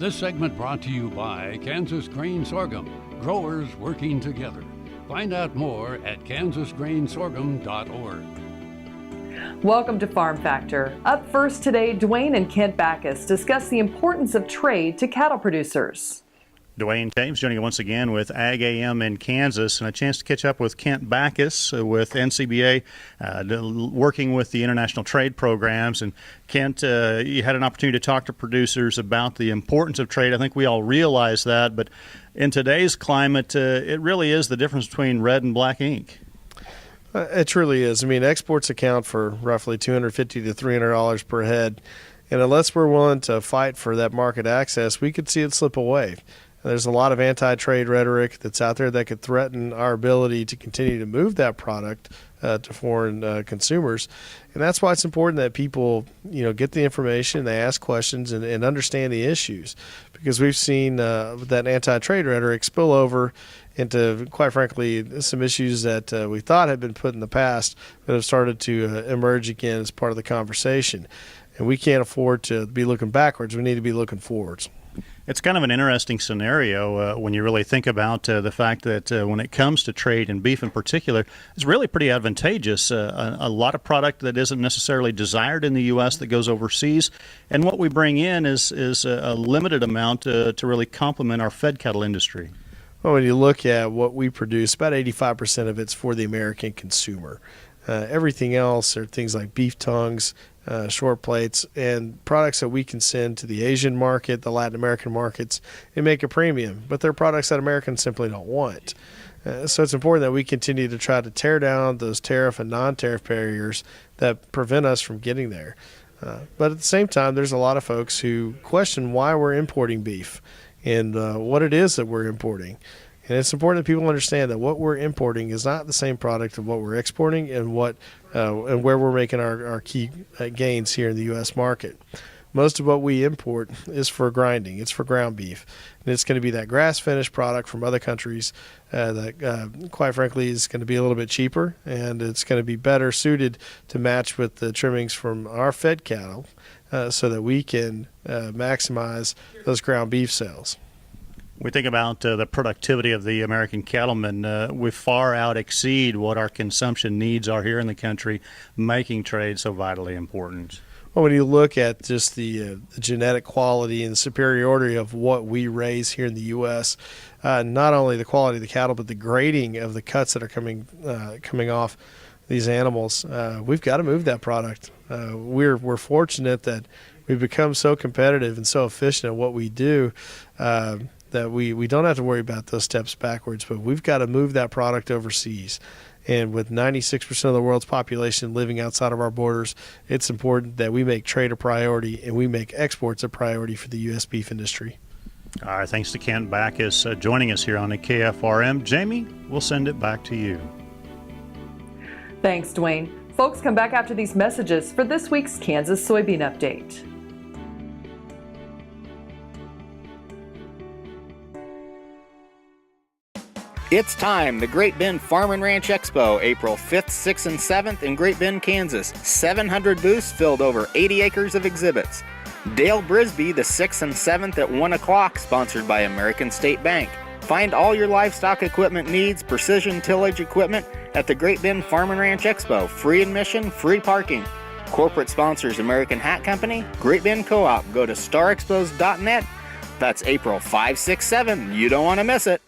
This segment brought to you by Kansas Grain Sorghum, growers working together. Find out more at kansasgrainsorghum.org. Welcome to Farm Factor. Up first today, Duane and Kent Bacus discuss the importance of trade to cattle producers. Duane Toews joining you once again with AGam in Kansas, and a chance to catch up with Kent Bacus with NCBA, working with the international trade programs. And Kent, you had an opportunity to talk to producers about the importance of trade. I think we all realize that, but in today's climate, it really is the difference between red and black ink. It truly is. I mean, exports account for roughly $250 to $300 per head, and unless we're willing to fight for that market access, we could see it slip away. There's a lot of anti-trade rhetoric that's out there that could threaten our ability to continue to move that product to foreign consumers. And that's why it's important that people, get the information, they ask questions, and understand the issues. Because we've seen that anti-trade rhetoric spill over into, quite frankly, some issues that we thought had been put in the past that have started to emerge again as part of the conversation. And we can't afford to be looking backwards. We need to be looking forwards. It's kind of an interesting scenario when you really think about the fact that when it comes to trade and beef in particular, it's really pretty advantageous. A lot of product that isn't necessarily desired in the U.S. that goes overseas, and what we bring in is a limited amount to really complement our fed cattle industry. Well, when you look at what we produce, about 85% of it's for the American consumer. Everything else are things like beef tongues, short plates, and products that we can send to the Asian market, the Latin American markets, and make a premium. But they're products that Americans simply don't want. So it's important that we continue to try to tear down those tariff and non-tariff barriers that prevent us from getting there. But at the same time, there's a lot of folks who question why we're importing beef and what it is that we're importing. And it's important that people understand that what we're importing is not the same product of what we're exporting and what and where we're making our key gains here in the U.S. market. Most of what we import is for grinding. It's for ground beef. And it's going to be that grass-finished product from other countries that, quite frankly, is going to be a little bit cheaper, and it's going to be better suited to match with the trimmings from our fed cattle so that we can maximize those ground beef sales. We think about the productivity of the American cattlemen. We far out exceed what our consumption needs are here in the country, making trade so vitally important. Well, when you look at just the genetic quality and superiority of what we raise here in the U.S., not only the quality of the cattle, but the grading of the cuts that are coming off these animals, we've got to move that product. We're fortunate that we've become so competitive and so efficient at what we do that we don't have to worry about those steps backwards, but we've got to move that product overseas. And with 96% of the world's population living outside of our borders, it's important that we make trade a priority and we make exports a priority for the U.S. beef industry. All right, thanks to Kent Bacus joining us here on the KFRM. Jamie, we'll send it back to you. Thanks, Duane. Folks, come back after these messages for this week's Kansas Soybean Update. It's time, the Great Bend Farm and Ranch Expo, April 5th, 6th, and 7th in Great Bend, Kansas. 700 booths filled over 80 acres of exhibits. Dale Brisby, the 6th and 7th at 1 o'clock, sponsored by American State Bank. Find all your livestock equipment needs, precision tillage equipment at the Great Bend Farm and Ranch Expo. Free admission, free parking. Corporate sponsors American Hat Company, Great Bend Co-op. Go to starexpos.net. That's April 5, 6, 7. You don't want to miss it.